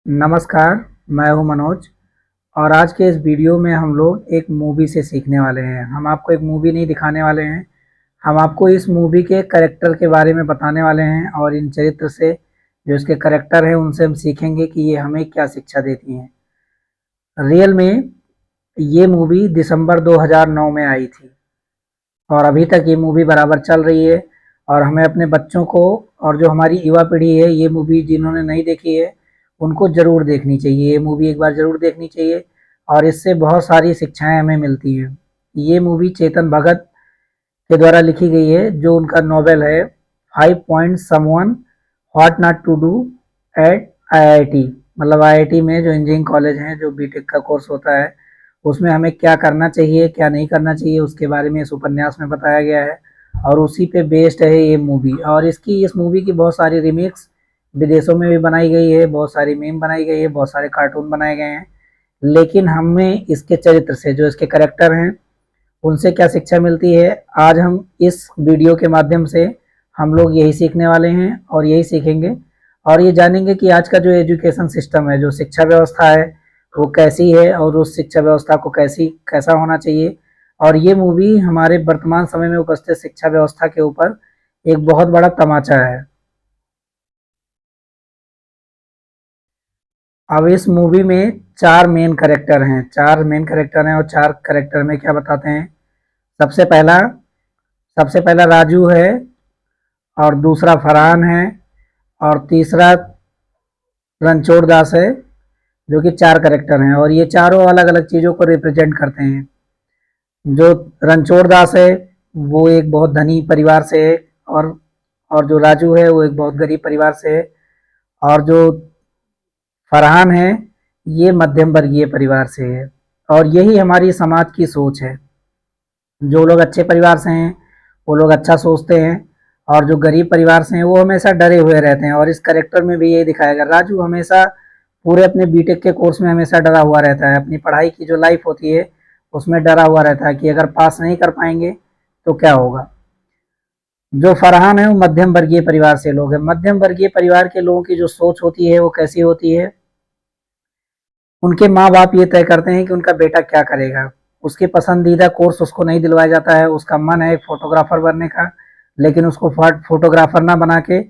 नमस्कार, मैं हूं मनोज और आज के इस वीडियो में हम लोग एक मूवी से सीखने वाले हैं। हम आपको एक मूवी नहीं दिखाने वाले हैं, हम आपको इस मूवी के कैरेक्टर के बारे में बताने वाले हैं और इन चरित्र से जो इसके कैरेक्टर हैं उनसे हम सीखेंगे कि ये हमें क्या शिक्षा देती हैं। रियल में ये मूवी दिसंबर 2009 में आई थी और अभी तक ये मूवी बराबर चल रही है और हमें अपने बच्चों को और जो हमारी युवा पीढ़ी है ये मूवी जिन्होंने नहीं देखी है उनको ज़रूर देखनी चाहिए। ये मूवी एक बार ज़रूर देखनी चाहिए और इससे बहुत सारी शिक्षाएं हमें मिलती हैं। ये मूवी चेतन भगत के द्वारा लिखी गई है जो उनका नॉवेल है 5 point someone what not to do at IIT. मतलब आईआईटी में जो इंजीनियरिंग कॉलेज है, जो बीटेक का कोर्स होता है, उसमें हमें क्या करना चाहिए क्या नहीं करना चाहिए उसके बारे में इस उपन्यास में बताया गया है और उसी पे बेस्ड है ये मूवी। और इस मूवी की बहुत सारी रिमिक्स विदेशों में भी बनाई गई है, बहुत सारी मीम बनाई गई है, बहुत सारे कार्टून बनाए गए हैं। लेकिन हमें इसके चरित्र से, जो इसके कैरेक्टर हैं, उनसे क्या शिक्षा मिलती है, आज हम इस वीडियो के माध्यम से हम लोग यही सीखने वाले हैं और यही सीखेंगे और ये जानेंगे कि आज का जो एजुकेशन सिस्टम है, जो शिक्षा व्यवस्था है, वो कैसी है और उस शिक्षा व्यवस्था को कैसा होना चाहिए। और ये मूवी हमारे वर्तमान समय में उपस्थित शिक्षा व्यवस्था के ऊपर एक बहुत बड़ा तमाचा है। अब इस मूवी में चार मेन कैरेक्टर हैं और चार कैरेक्टर में क्या बताते हैं। सबसे पहला सबसे पहला राजू है और दूसरा फरहान है और तीसरा रणछोड़ दास है, जो कि चार कैरेक्टर हैं और ये चारों अलग अलग चीज़ों को रिप्रेजेंट करते हैं। जो रणछोड़ दास है वो एक बहुत धनी परिवार से है और जो राजू है वो एक बहुत गरीब परिवार से है और जो फरहान है ये मध्यम वर्गीय परिवार से है। और यही हमारी समाज की सोच है। जो लोग अच्छे परिवार से हैं वो लोग अच्छा सोचते हैं और जो गरीब परिवार से हैं वो हमेशा डरे हुए रहते हैं। और इस करेक्टर में भी यही दिखाया गया। राजू हमेशा पूरे अपने बीटेक के कोर्स में हमेशा डरा हुआ रहता है। अपनी पढ़ाई की जो लाइफ होती है उसमें डरा हुआ रहता है कि अगर पास नहीं कर पाएंगे तो क्या होगा। जो फरहान है वो मध्यम वर्गीय परिवार से लोग हैं। मध्यम वर्गीय परिवार के लोगों की जो सोच होती है वो कैसी होती है, उनके माँ बाप ये तय करते हैं कि उनका बेटा क्या करेगा। उसके पसंदीदा कोर्स उसको नहीं दिलवाया जाता है। उसका मन है एक फोटोग्राफर बनने का, लेकिन उसको फोटोग्राफर ना बना के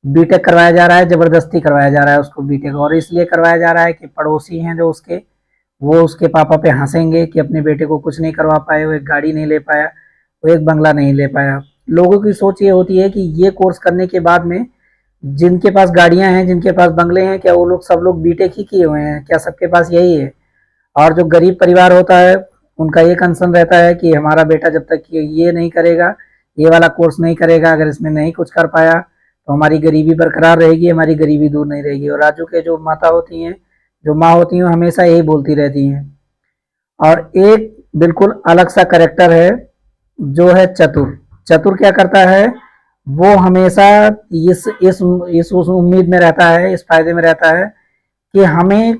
बीटेक करवाया जा रहा है, जबरदस्ती करवाया जा रहा है उसको बीटेक। और इसलिए करवाया जा रहा है कि पड़ोसी हैं जो उसके, वो उसके पापा पे हंसेंगे कि अपने बेटे को कुछ नहीं करवा पाए, वो एक गाड़ी नहीं ले पाया, वो एक बंगला नहीं ले पाया। लोगों की सोच ये होती है कि ये कोर्स करने के बाद में जिनके पास गाड़ियां हैं, जिनके पास बंगले हैं, क्या वो लोग सब लोग बीटेक ही किए हुए हैं, क्या सबके पास यही है। और जो गरीब परिवार होता है उनका ये कंसर्न रहता है कि हमारा बेटा जब तक ये नहीं करेगा, ये वाला कोर्स नहीं करेगा, अगर इसमें नहीं कुछ कर पाया तो हमारी गरीबी बरकरार रहेगी, हमारी गरीबी दूर नहीं रहेगी। और राजू के जो माता होती हैं, जो माँ होती हैं, वो हमेशा यही बोलती रहती हैं। और एक बिल्कुल अलग सा करेक्टर है जो है चतुर। चतुर क्या करता है, वो हमेशा इस उस उम्मीद में रहता है, इस फायदे में रहता है कि हमें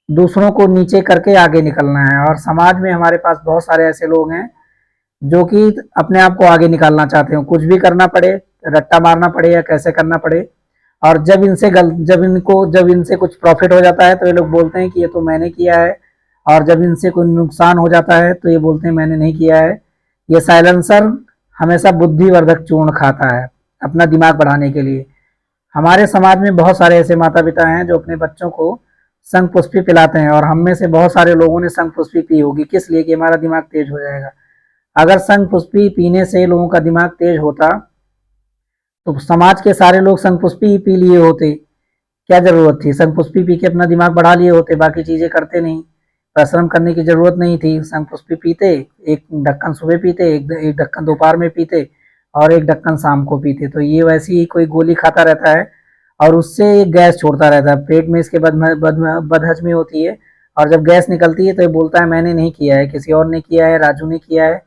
दूसरों को नीचे करके आगे निकलना है। और समाज में हमारे पास बहुत सारे ऐसे लोग हैं जो कि अपने आप को आगे निकालना चाहते हो, कुछ भी करना पड़े, रट्टा मारना पड़े या कैसे करना पड़े। और जब इनसे कुछ प्रॉफिट हो जाता है तो ये लोग बोलते हैं कि ये तो मैंने किया है। और जब इनसे कोई नुकसान हो जाता है तो ये बोलते हैं मैंने नहीं किया है। ये साइलेंसर हमेशा बुद्धिवर्धक चूर्ण खाता है अपना दिमाग बढ़ाने के लिए। हमारे समाज में बहुत सारे ऐसे माता पिता हैं जो अपने बच्चों को संग पुष्पी पिलाते हैं और हम में से बहुत सारे लोगों ने संग पुष्पी पी होगी, किस लिए, कि हमारा दिमाग तेज हो जाएगा। अगर संग पुष्पी पीने से लोगों का दिमाग तेज होता तो समाज के सारे लोग संग पुष्पी ही पी लिए होते। क्या जरूरत थी, संग पुष्पी पी के अपना दिमाग बढ़ा लिए होते, बाकी चीजें करते नहीं, परिश्रम करने की जरूरत नहीं थी। संग पुष्पी पीते, एक ढक्कन सुबह पीते, एक ढक्कन दोपहर में पीते और एक ढक्कन शाम को पीते। तो ये वैसी ही कोई गोली खाता रहता है और उससे एक गैस छोड़ता रहता है पेट में, इसके बदहजमी होती है। और जब गैस निकलती है तो ये बोलता है मैंने नहीं किया है, किसी और ने किया है, राजू ने किया है।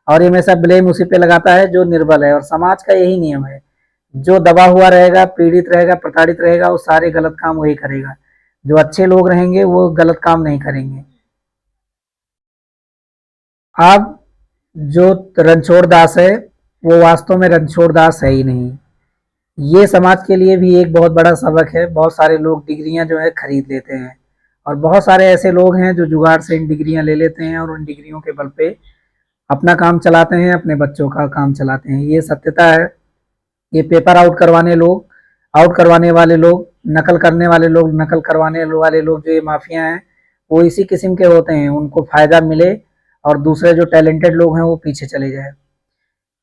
और ये हमेशा ब्लेम उसी पे लगाता है जो निर्बल है। और समाज का यही नियम है, जो दबा हुआ रहेगा, पीड़ित रहेगा, प्रताड़ित रहेगा, वो सारे गलत काम वही करेगा। जो अच्छे लोग रहेंगे वो गलत काम नहीं करेंगे। अब जो रणछोड़ दास है वो वास्तव में रणछोड़ दास है ही नहीं। ये समाज के लिए भी एक बहुत बड़ा सबक है। बहुत सारे लोग डिग्रियां जो है खरीद लेते हैं और बहुत सारे ऐसे लोग हैं जो जुगाड़ से इन डिग्रियां ले लेते हैं और उन डिग्रियों के बल पे अपना काम चलाते हैं, अपने बच्चों का काम चलाते हैं। ये सत्यता है। ये पेपर आउट करवाने वाले लोग, नकल करने वाले लोग, नकल करवाने वाले लोग, जो ये माफिया हैं, वो इसी किस्म के होते हैं। उनको फायदा मिले और दूसरे जो टैलेंटेड लोग हैं वो पीछे चले जाए।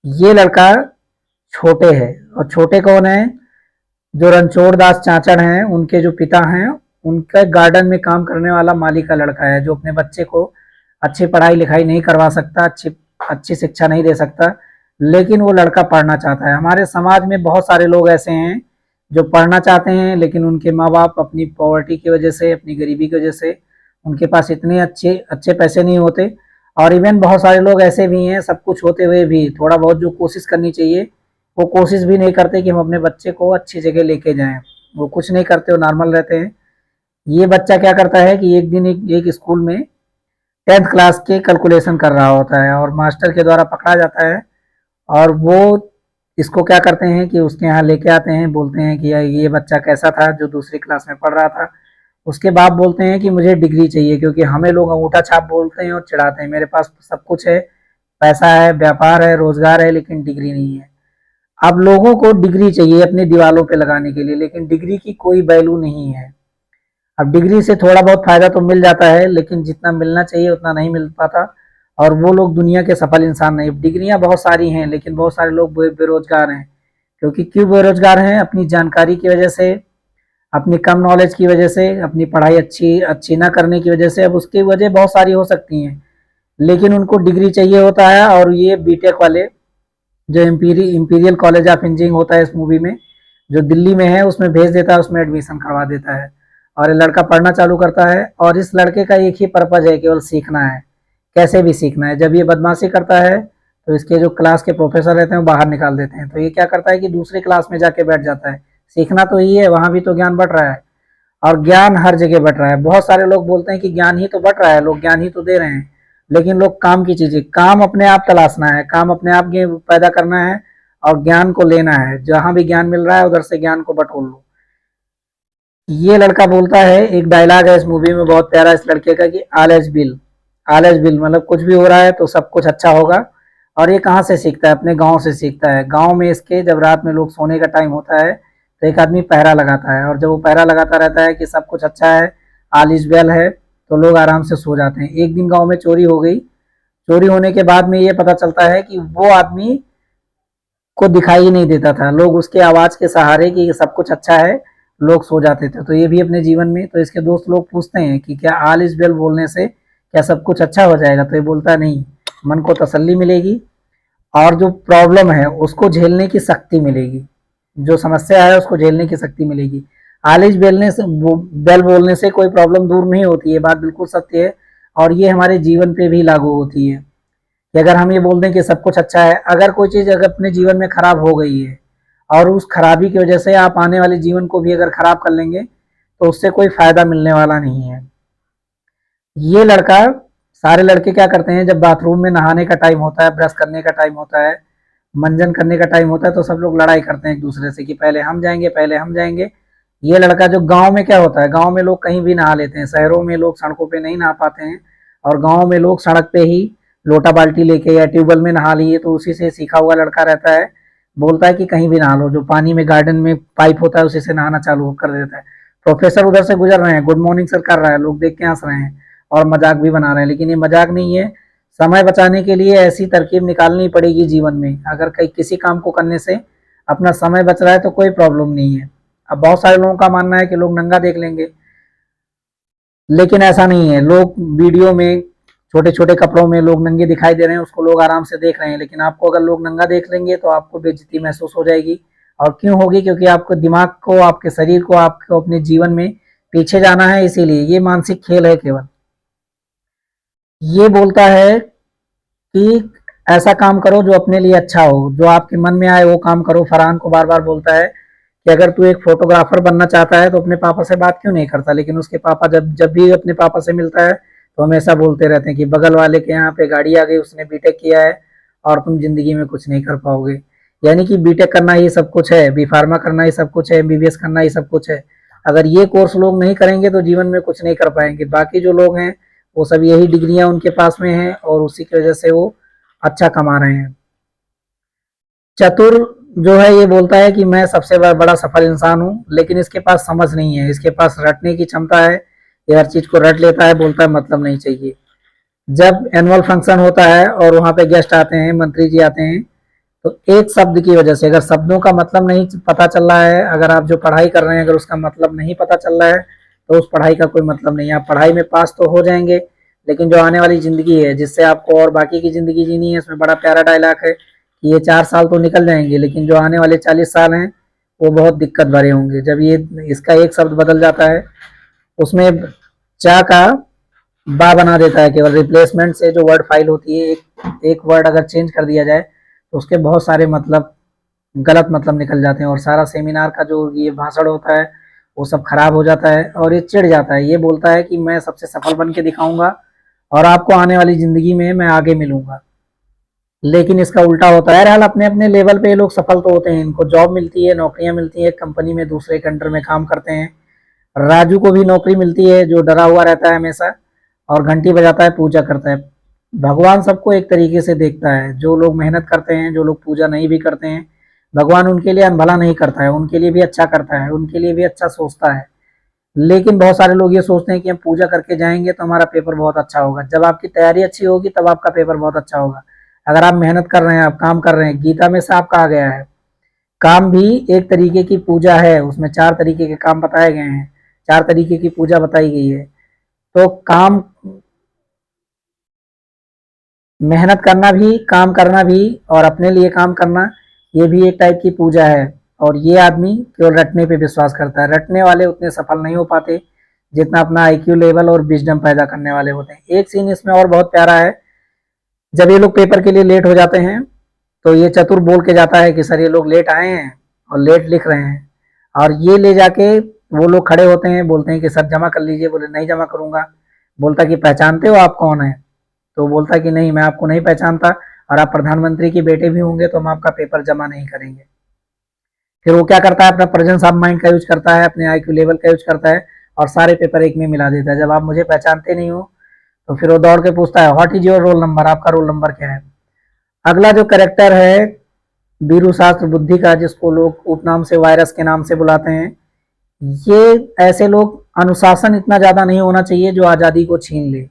ये लड़का छोटे है, और छोटे कौन है? जो रणछोड़ दास चाचड़ हैं, उनके जो पिता हैं, उनके गार्डन में काम करने वाला माली का लड़का है, जो अपने बच्चे को अच्छी पढ़ाई लिखाई नहीं करवा सकता, अच्छी अच्छी शिक्षा नहीं दे सकता, लेकिन वो लड़का पढ़ना चाहता है। हमारे समाज में बहुत सारे लोग ऐसे हैं जो पढ़ना चाहते हैं, लेकिन उनके माँ बाप अपनी पॉवर्टी की वजह से, अपनी गरीबी की वजह से, उनके पास इतने अच्छे अच्छे पैसे नहीं होते। और इवन बहुत सारे लोग ऐसे भी हैं, सब कुछ होते हुए भी थोड़ा बहुत जो कोशिश करनी चाहिए वो कोशिश भी नहीं करते कि हम अपने बच्चे को अच्छी जगह लेके जाएं। वो कुछ नहीं करते, वो नॉर्मल रहते हैं। ये बच्चा क्या करता है कि एक दिन एक स्कूल में 10th क्लास के कैलकुलेशन कर रहा होता है और मास्टर के द्वारा पकड़ा जाता है। और वो इसको क्या करते हैं कि उसके यहाँ लेके आते हैं, बोलते हैं कि ये बच्चा कैसा था जो दूसरी क्लास में पढ़ रहा था। उसके बाप बोलते हैं कि मुझे डिग्री चाहिए, क्योंकि हमें लोग अंगूठा छाप बोलते हैं और चिढ़ाते हैं। मेरे पास सब कुछ है, पैसा है, व्यापार है, रोजगार है, लेकिन डिग्री नहीं है। अब लोगों को डिग्री चाहिए अपनी दीवारों पे लगाने के लिए, लेकिन डिग्री की कोई वैल्यू नहीं है। अब डिग्री से थोड़ा बहुत फायदा तो मिल जाता है, लेकिन जितना मिलना चाहिए उतना नहीं मिल पाता, और वो लोग दुनिया के सफल इंसान नहीं। डिग्रियां बहुत सारी हैं, लेकिन बहुत सारे लोग बेरोजगार हैं। क्योंकि क्यों बेरोजगार हैं? अपनी जानकारी की वजह से, अपनी कम नॉलेज की वजह से, अपनी पढ़ाई अच्छी अच्छी ना करने की वजह से। अब उसकी वजह बहुत सारी हो सकती हैं, लेकिन उनको डिग्री चाहिए होता है। और ये बीटेक वाले, जो इंपीरियल कॉलेज ऑफ इंजीनियरिंग होता है इस मूवी में, जो दिल्ली में है, उसमें भेज देता है, उसमें एडमिशन करवा देता है और ये लड़का पढ़ना चालू करता है। और इस लड़के का एक ही पर्पज है, केवल सीखना है, कैसे भी सीखना है। जब ये बदमाशी करता है तो इसके जो क्लास के प्रोफेसर रहते हैं वो बाहर निकाल देते हैं। तो ये क्या करता है कि दूसरी क्लास में जाके बैठ जाता है। सीखना तो ही है, वहां भी तो ज्ञान बट रहा है, और ज्ञान हर जगह बट रहा है। बहुत सारे लोग बोलते हैं कि ज्ञान ही तो बट रहा है, लोग ज्ञान ही तो दे रहे हैं, लेकिन लोग काम की चीजें, काम अपने आप तलाशना है, काम अपने आप पैदा करना है और ज्ञान को लेना है। जहां भी ज्ञान मिल रहा है उधर से ज्ञान को बटोर लो। ये लड़का बोलता है, एक डायलॉग है इस मूवी में बहुत प्यारा इस लड़के का, कि ऑल एज बिल, मतलब कुछ भी हो रहा है तो सब कुछ अच्छा होगा। और ये कहाँ से सीखता है? अपने गांव से सीखता है। गांव में इसके जब रात में लोग सोने का टाइम होता है तो एक आदमी पहरा लगाता है, और जब वो पहरा लगाता रहता है कि सब कुछ अच्छा है, ऑल इज वेल है, तो लोग आराम से सो जाते हैं। एक दिन गांव में चोरी हो गई। चोरी होने के बाद में ये पता चलता है कि वो आदमी को दिखाई नहीं देता था। लोग उसके आवाज के सहारे कि सब कुछ अच्छा है, लोग सो जाते थे। तो ये भी अपने जीवन में, तो इसके दोस्त लोग पूछते हैं कि क्या ऑल इज वेल बोलने से क्या सब कुछ अच्छा हो जाएगा? तो ये बोलता है नहीं, मन को तसल्ली मिलेगी और जो प्रॉब्लम है उसको झेलने की शक्ति मिलेगी, जो समस्या है उसको झेलने की शक्ति मिलेगी। ऑल इज बेल बोलने से कोई प्रॉब्लम दूर नहीं होती है, बात बिल्कुल सत्य है। और ये हमारे जीवन पे भी लागू होती है कि अगर हम ये बोल दें कि सब कुछ अच्छा है, अगर कोई चीज़ अगर अपने जीवन में खराब हो गई है और उस खराबी की वजह से आप आने वाले जीवन को भी अगर खराब कर लेंगे तो उससे कोई फायदा मिलने वाला नहीं है। ये लड़का, सारे लड़के क्या करते हैं, जब बाथरूम में नहाने का टाइम होता है, ब्रश करने का टाइम होता है, मंजन करने का टाइम होता है, तो सब लोग लड़ाई करते हैं एक दूसरे से कि पहले हम जाएंगे, पहले हम जाएंगे। ये लड़का, जो गांव में क्या होता है, गांव में लोग कहीं भी नहा लेते हैं, शहरों में लोग सड़कों पे नहीं नहा पाते हैं, और गांव में लोग सड़क पे ही लोटा बाल्टी लेके या ट्यूबवेल में नहा लिए, तो उसी से सीखा हुआ लड़का रहता है। बोलता है कि कहीं भी नहा लो, जो पानी में गार्डन में पाइप होता है उसी से नहाना चालू कर देता है। प्रोफेसर उधर से गुजर रहे हैं, गुड मॉर्निंग सर कर रहा है, लोग देख के हंस रहे हैं और मजाक भी बना रहे हैं, लेकिन ये मजाक नहीं है। समय बचाने के लिए ऐसी तरकीब निकालनी पड़ेगी जीवन में। अगर कहीं किसी काम को करने से अपना समय बच रहा है तो कोई प्रॉब्लम नहीं है। अब बहुत सारे लोगों का मानना है कि लोग नंगा देख लेंगे, लेकिन ऐसा नहीं है। लोग वीडियो में छोटे छोटे कपड़ों में लोग नंगे दिखाई दे रहे हैं, उसको लोग आराम से देख रहे हैं, लेकिन आपको अगर लोग नंगा देख लेंगे तो आपको बेइज्जती महसूस हो जाएगी। और क्यों होगी? क्योंकि आपको दिमाग को, आपके शरीर को, आपको अपने जीवन में पीछे जाना है, इसीलिए ये मानसिक खेल है केवल। ये बोलता है कि ऐसा काम करो जो अपने लिए अच्छा हो, जो आपके मन में आए वो काम करो। फरहान को बार बार बोलता है कि अगर तू एक फोटोग्राफर बनना चाहता है तो अपने पापा से बात क्यों नहीं करता? लेकिन उसके पापा जब जब भी अपने पापा से मिलता है तो हमेशा बोलते रहते हैं कि बगल वाले के यहाँ पे गाड़ी आ गई, उसने बीटेक किया है और तुम जिंदगी में कुछ नहीं कर पाओगे। यानी कि बीटेक करना ही सब कुछ है, बी फार्मा करना ही सब कुछ है, एमबीबीएस करना ही सब कुछ है। अगर ये कोर्स लोग नहीं करेंगे तो जीवन में कुछ नहीं कर पाएंगे। बाकी जो लोग हैं वो सब यही डिग्रियां उनके पास में हैं और उसी की वजह से वो अच्छा कमा रहे हैं। चतुर जो है ये बोलता है कि मैं सबसे बड़ा सफल इंसान हूँ, लेकिन इसके पास समझ नहीं है, इसके पास रटने की क्षमता है, ये हर चीज को रट लेता है, बोलता है मतलब नहीं चाहिए। जब एनुअल फंक्शन होता है और वहां पे गेस्ट आते हैं, मंत्री जी आते हैं, तो एक शब्द की वजह से, अगर शब्दों का मतलब नहीं पता चल रहा है, अगर आप जो पढ़ाई कर रहे हैं अगर उसका मतलब नहीं पता चल रहा है, तो उस पढ़ाई का कोई मतलब नहीं है। आप पढ़ाई में पास तो हो जाएंगे, लेकिन जो आने वाली जिंदगी है जिससे आपको और बाकी की जिंदगी जीनी है, इसमें बड़ा प्यारा डायलॉग है कि ये 4 साल तो निकल जाएंगे, लेकिन जो आने वाले 40 साल हैं वो बहुत दिक्कत भरे होंगे। जब ये इसका एक शब्द बदल जाता है, उसमें चा का बा बना देता है, केवल रिप्लेसमेंट से जो वर्ड फाइल होती है, एक वर्ड अगर चेंज कर दिया जाए तो उसके बहुत सारे मतलब गलत मतलब निकल जाते हैं, और सारा सेमिनार का जो ये भाषण होता है वो सब खराब हो जाता है, और ये चिढ़ जाता है। ये बोलता है कि मैं सबसे सफल बन के दिखाऊंगा और आपको आने वाली जिंदगी में मैं आगे मिलूंगा, लेकिन इसका उल्टा होता है। बहरहाल अपने अपने लेवल पे ये लोग सफल तो होते हैं, इनको जॉब मिलती है, नौकरियां मिलती है, कंपनी में दूसरे के अंडर में काम करते हैं। राजू को भी नौकरी मिलती है, जो डरा हुआ रहता है हमेशा और घंटी बजाता है, पूजा करता है। भगवान सबको एक तरीके से देखता है, जो लोग मेहनत करते हैं, जो लोग पूजा नहीं भी करते हैं, भगवान उनके लिए अनभला नहीं करता है, उनके लिए भी अच्छा करता है, उनके लिए भी अच्छा सोचता है। लेकिन बहुत सारे लोग ये सोचते हैं कि हम पूजा करके जाएंगे तो हमारा पेपर बहुत अच्छा होगा। जब आपकी तैयारी अच्छी होगी तब आपका पेपर बहुत अच्छा होगा। अगर आप मेहनत कर रहे हैं, आप काम कर रहे हैं, गीता में साफ कहा गया है, काम भी एक तरीके की पूजा है, उसमें 4 तरीके के काम बताए गए हैं, 4 तरीके की पूजा बताई गई है। तो काम, मेहनत करना भी, काम करना भी और अपने लिए काम करना, ये भी एक टाइप की पूजा है। और ये आदमी केवल रटने पे विश्वास करता है। रटने वाले उतने सफल नहीं हो पाते जितना अपना आईक्यू लेवल और विजडम पैदा करने वाले होते हैं। एक सीन इसमें और बहुत प्यारा है, जब ये लोग पेपर के लिए लेट हो जाते हैं तो ये चतुर बोल के जाता है कि सर ये लोग लेट आए हैं और लेट लिख रहे हैं, और ये ले जाके वो लोग खड़े होते हैं, बोलते हैं कि सर जमा कर लीजिए। बोले नहीं जमा करूंगा। बोलता कि पहचानते हो आप कौन है? तो बोलता कि नहीं, मैं आपको नहीं पहचानता, और आप प्रधानमंत्री के बेटे भी होंगे तो हम आपका पेपर जमा नहीं करेंगे। फिर वो क्या करता है, अपना प्रेजेंस ऑफ माइंड का यूज करता है, अपने आईक्यू लेवल का यूज करता है और सारे पेपर एक में मिला देता है। जब आप मुझे पहचानते नहीं हो तो फिर वो दौड़ के पूछता है what is your roll number, आपका रोल नंबर क्या है। अगला जो कैरेक्टर है बीरू शास्त्र बुद्धि का, जिसको लोग उपनाम से वायरस के नाम से बुलाते हैं, ये ऐसे लोग, अनुशासन इतना ज्यादा नहीं होना चाहिए जो आजादी को छीन ले।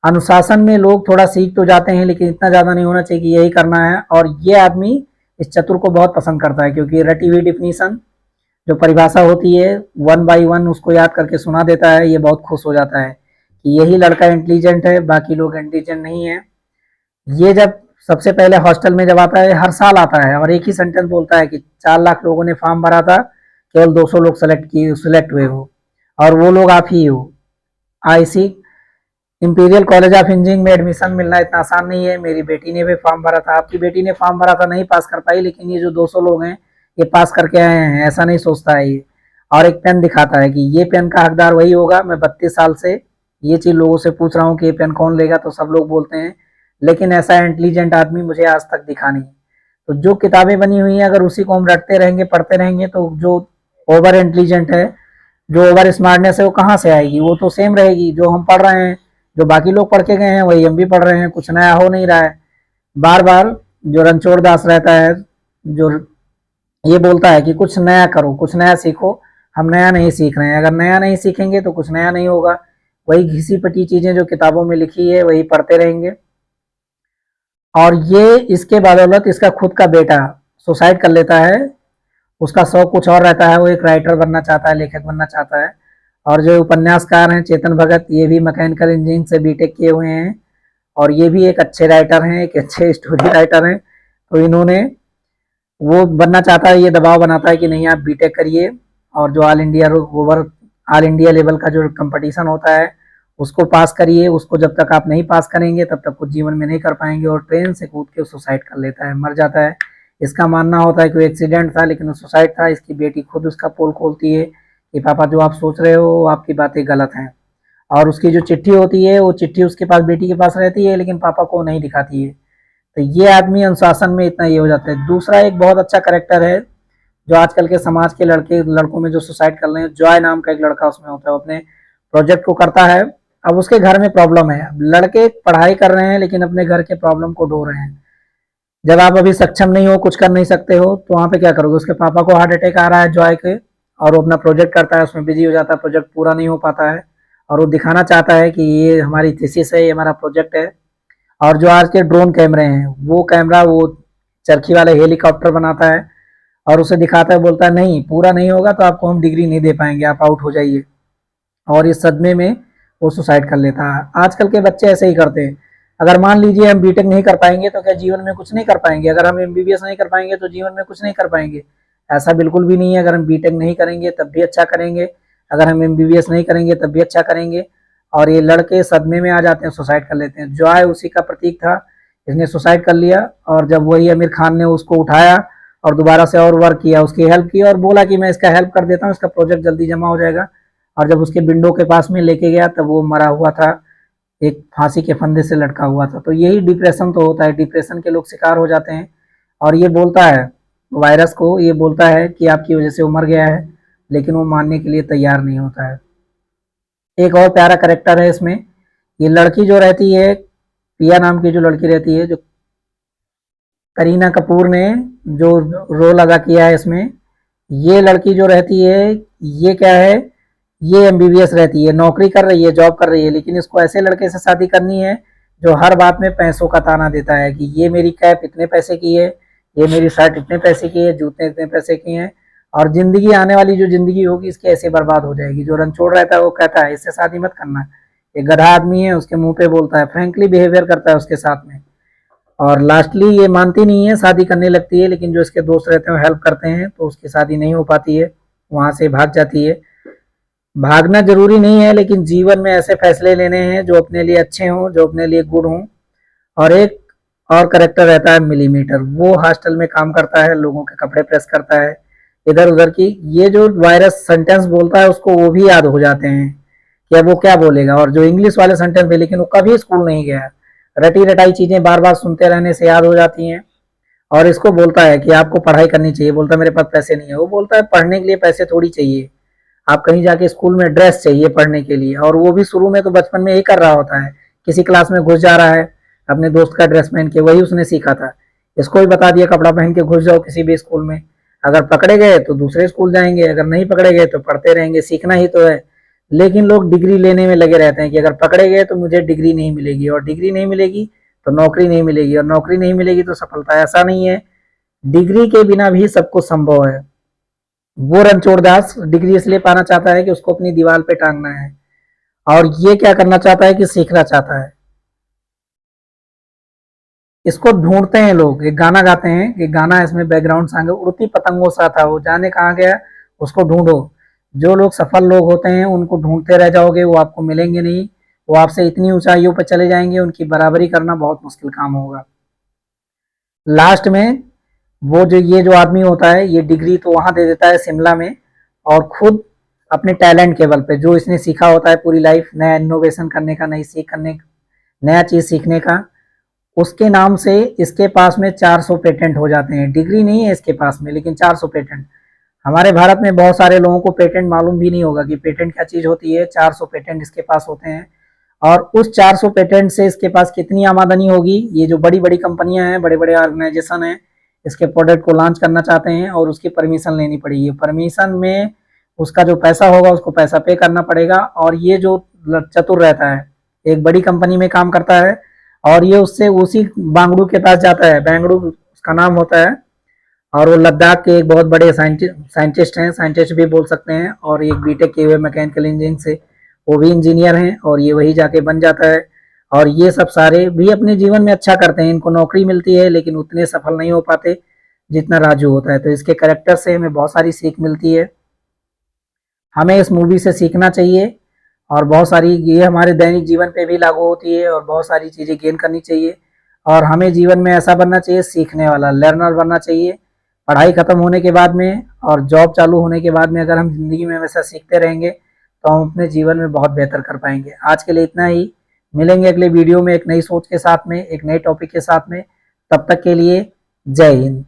अनुशासन में लोग थोड़ा सीख तो जाते हैं, लेकिन इतना ज्यादा नहीं होना चाहिए कि यही करना है। और ये आदमी इस चतुर को बहुत पसंद करता है, क्योंकि रटी हुई डिफिनीशन जो परिभाषा होती है 1 बाई 1 उसको याद करके सुना देता है। ये बहुत खुश हो जाता है कि यही लड़का इंटेलिजेंट है, बाकी लोग इंटेलिजेंट नहीं है। ये जब सबसे पहले हॉस्टल में जब आता है, हर साल आता है और एक ही सेंटेंस बोलता है कि 4 लाख लोगों ने फॉर्म भरा था, केवल 200 लोग सिलेक्ट हुए हो, और वो लोग आप ही हो। IC imperial college of engineering में एडमिशन मिलना इतना आसान नहीं है। मेरी बेटी ने भी फॉर्म भरा था, आपकी बेटी ने फॉर्म भरा था, नहीं पास कर पाई, लेकिन ये जो 200 लोग हैं ये पास करके आए हैं, ऐसा नहीं सोचता है ये। और एक पेन दिखाता है कि ये पेन का हकदार वही होगा। मैं 32 साल से ये चीज लोगों से पूछ रहा हूँ कि ये पेन कौन लेगा, तो सब लोग बोलते हैं, लेकिन ऐसा इंटेलिजेंट आदमी मुझे आज तक दिखा नहीं। तो जो किताबें बनी हुई हैं अगर उसी को हम रटते रहेंगे, पढ़ते रहेंगे, तो जो ओवर इंटेलिजेंट है, जो ओवर स्मार्टनेस है, वो कहाँ से आएगी? वो तो सेम रहेगी। जो हम पढ़ रहे हैं, जो बाकी लोग पढ़ के गए हैं, वही हम भी पढ़ रहे हैं, कुछ नया हो नहीं रहा है। बार बार जो रणछोड़ दास रहता है, जो ये बोलता है कि कुछ नया करो, कुछ नया सीखो, हम नया नहीं सीख रहे हैं। अगर नया नहीं सीखेंगे तो कुछ नया नहीं होगा। वही घिसी पिटी चीजें जो किताबों में लिखी है वही पढ़ते रहेंगे। और ये इसके बदौलत इसका खुद का बेटा सुसाइड कर लेता है। उसका शौक कुछ और रहता है, वो एक राइटर बनना चाहता है, लेखक बनना चाहता है। और जो उपन्यासकार हैं चेतन भगत, ये भी मैकेनिकल इंजीनियरिंग से बीटेक किए हुए हैं, और ये भी एक अच्छे राइटर हैं, एक अच्छे स्टोरी राइटर हैं। तो इन्होंने, वो बनना चाहता है, ये दबाव बनाता है कि नहीं आप बीटेक करिए, और जो ऑल इंडिया लेवल का जो कंपटीशन होता है उसको पास करिए। उसको जब तक आप नहीं पास करेंगे तब तक कुछ जीवन में नहीं कर पाएंगे। और ट्रेन से कूद के सुसाइड कर लेता है, मर जाता है। इसका मानना होता है कि वो एक्सीडेंट था, लेकिन वो सुसाइड था। इसकी बेटी खुद उसका पोल खोलती है कि पापा जो आप सोच रहे हो आपकी बातें गलत हैं। और उसकी जो चिट्ठी होती है, वो चिट्ठी उसके पास, बेटी के पास रहती है, लेकिन पापा को नहीं दिखाती है। तो ये आदमी अनुशासन में इतना ये हो जाता है। दूसरा एक बहुत अच्छा करेक्टर है जो आजकल के समाज के लड़कों में जो सुसाइड कर रहे हैं, जॉय नाम का एक लड़का उसमें होता है, वो अपने प्रोजेक्ट को करता है। अब उसके घर में प्रॉब्लम है, लड़के पढ़ाई कर रहे हैं लेकिन अपने घर के प्रॉब्लम को ढो रहे हैं। जब आप अभी सक्षम नहीं हो, कुछ कर नहीं सकते हो, तो वहां पे क्या करोगे? उसके पापा को हार्ट अटैक आ रहा है जॉय के, और वो अपना प्रोजेक्ट करता है, उसमें बिजी हो जाता है, प्रोजेक्ट पूरा नहीं हो पाता है, और वो दिखाना चाहता है कि ये हमारी थीसिस है, ये हमारा प्रोजेक्ट है। और जो आज के ड्रोन कैमरे हैं, वो कैमरा वो चरखी वाले हेलीकॉप्टर बनाता है और उसे दिखाता है, बोलता है नहीं पूरा नहीं होगा तो आपको हम डिग्री नहीं दे पाएंगे, आप आउट हो जाइए। और इस सदमे में वो सुसाइड कर लेता है। आजकल के बच्चे ऐसे ही करते हैं। अगर मान लीजिए हम बीटेक नहीं कर पाएंगे तो क्या जीवन में कुछ नहीं कर पाएंगे? अगर हम एमबीबीएस नहीं कर पाएंगे तो जीवन में कुछ नहीं कर पाएंगे? ऐसा बिल्कुल भी नहीं है। अगर हम बीटेक नहीं करेंगे तब भी अच्छा करेंगे, अगर हम एमबीबीएस नहीं करेंगे तब भी अच्छा करेंगे। और ये लड़के सदमे में आ जाते हैं, सुसाइड कर लेते हैं। जॉय उसी का प्रतीक था, इसने सुसाइड कर लिया। और जब वही आमिर खान ने उसको उठाया और दोबारा से और वर्क किया, उसकी हेल्प की और बोला कि मैं इसका हेल्प कर देता हूँ, इसका प्रोजेक्ट जल्दी जमा हो जाएगा। और जब उसके विंडो के पास में लेके गया तब वो मरा हुआ था, एक फांसी के फंदे से लटका हुआ था। तो यही डिप्रेशन तो होता है, डिप्रेशन के लोग शिकार हो जाते हैं। और ये बोलता है वायरस को, ये बोलता है कि आपकी वजह से वो मर गया है, लेकिन वो मानने के लिए तैयार नहीं होता है। एक और प्यारा करेक्टर है इसमें, ये लड़की जो रहती है, पिया नाम की जो लड़की रहती है, जो करीना कपूर ने जो रोल अदा किया है इसमें, ये लड़की जो रहती है, ये क्या है, ये एमबीबीएस रहती है, नौकरी कर रही है, जॉब कर रही है, लेकिन इसको ऐसे लड़के से शादी करनी है जो हर बात में पैसों का ताना देता है कि ये मेरी कैप इतने पैसे की है, ये मेरी शर्ट इतने पैसे की है, जूते इतने पैसे की हैं। और जिंदगी आने वाली जो जिंदगी होगी इसकी ऐसे बर्बाद हो जाएगी। जो रनछोड़ रहता है वो कहता है इससे शादी मत करना, ये गधा आदमी है, उसके मुंह पे बोलता है, फ्रेंकली बिहेवियर करता है उसके साथ में। और लास्टली ये मानती नहीं है, शादी करने लगती है, लेकिन जो इसके दोस्त रहते हैं वो हेल्प करते हैं, तो उसकी शादी नहीं हो पाती है, वहां से भाग जाती है। भागना जरूरी नहीं है, लेकिन जीवन में ऐसे फैसले लेने हैं जो अपने लिए अच्छे हों, जो अपने लिए गुड हों। और एक और करेक्टर रहता है मिलीमीटर, वो हॉस्टल में काम करता है, लोगों के कपड़े प्रेस करता है इधर उधर की। ये जो वायरस सेंटेंस बोलता है उसको वो भी याद हो जाते हैं कि अब वो क्या बोलेगा। और जो इंग्लिश वाले सेंटेंस भी, लेकिन वो कभी स्कूल नहीं गया, रटी रटाई चीजें बार बार सुनते रहने से याद हो जाती हैं। और इसको बोलता है कि आपको पढ़ाई करनी चाहिए, बोलता है मेरे पास पैसे नहीं है। वो बोलता है पढ़ने के लिए पैसे थोड़ी चाहिए, आप कहीं जाके स्कूल में ड्रेस चाहिए पढ़ने के लिए। और वो भी शुरू में तो बचपन में यही कर रहा होता है, किसी क्लास में घुस जा रहा है अपने दोस्त का ड्रेस पहन के, वही उसने सीखा था। इसको भी बता दिया कपड़ा पहन के घुस जाओ किसी भी स्कूल में, अगर पकड़े गए तो दूसरे स्कूल जाएंगे, अगर नहीं पकड़े गए तो पढ़ते रहेंगे, सीखना ही तो है। लेकिन लोग डिग्री लेने में लगे रहते हैं कि अगर पकड़े गए तो मुझे डिग्री नहीं मिलेगी, और डिग्री नहीं मिलेगी तो नौकरी नहीं मिलेगी, और नौकरी नहीं मिलेगी तो सफलता। ऐसा नहीं है, डिग्री के बिना भी सब कुछ संभव है। वो रणछोड़ दास डिग्री इसलिए पाना चाहता है कि उसको अपनी दीवार पे टांगना है, और ये क्या करना चाहता है कि सीखना चाहता है। इसको ढूंढते हैं लोग, एक गाना गाते हैं, एक गाना इसमें बैकग्राउंड सॉन्ग है, उड़ती पतंगों सा था वो, जाने कहाँ गया उसको ढूंढो। जो लोग सफल लोग होते हैं उनको ढूंढते रह जाओगे, वो आपको मिलेंगे नहीं। वो आपसे इतनी ऊंचाइयों पर चले जाएंगे, उनकी बराबरी करना बहुत मुश्किल काम होगा। लास्ट में वो जो ये जो आदमी होता है, ये डिग्री तो वहां दे देता है शिमला में, और खुद अपने टैलेंट के बल पे, जो इसने सीखा होता है पूरी लाइफ, नया इनोवेशन करने का, नई सीख करने, नया चीज सीखने का, उसके नाम से इसके पास में 400 पेटेंट हो जाते हैं। डिग्री नहीं है इसके पास में, लेकिन 400 पेटेंट। हमारे भारत में बहुत सारे लोगों को पेटेंट मालूम भी नहीं होगा कि पेटेंट क्या चीज होती है। 400 पेटेंट इसके पास होते हैं, और उस 400 पेटेंट से इसके पास कितनी आमदनी होगी। ये जो बड़ी बड़ी कंपनियां हैं, बड़े बड़े ऑर्गेनाइजेशन हैं, इसके प्रोडक्ट को लॉन्च करना चाहते हैं और उसकी परमिशन लेनी पड़ेगी। परमिशन में उसका जो पैसा होगा उसको पैसा पे करना पड़ेगा। और ये जो चतुर रहता है, एक बड़ी कंपनी में काम करता है, और ये उससे उसी बांगड़ू के पास जाता है, बैंगड़ू उसका नाम होता है, और वो लद्दाख के एक बहुत बड़े साइंटिस्ट हैं, साइंटिस्ट भी बोल सकते हैं, और एक बीटेक किए हुए मैकेनिकल इंजीनियरिंग से वो भी इंजीनियर हैं, और ये वही जाके बन जाता है। और ये सब सारे भी अपने जीवन में अच्छा करते हैं, इनको नौकरी मिलती है लेकिन उतने सफल नहीं हो पाते जितना राजू होता है। तो इसके कैरेक्टर से हमें बहुत सारी सीख मिलती है, हमें इस मूवी से सीखना चाहिए। और बहुत सारी ये हमारे दैनिक जीवन पे भी लागू होती है, और बहुत सारी चीज़ें गेन करनी चाहिए। और हमें जीवन में ऐसा बनना चाहिए, सीखने वाला, लर्नर बनना चाहिए। पढ़ाई खत्म होने के बाद में और जॉब चालू होने के बाद में अगर हम ज़िंदगी में हमेशा सीखते रहेंगे तो हम अपने जीवन में बहुत बेहतर कर पाएंगे। आज के लिए इतना ही, मिलेंगे अगले वीडियो में एक नई सोच के साथ में, एक नए टॉपिक के साथ में। तब तक के लिए जय हिंद।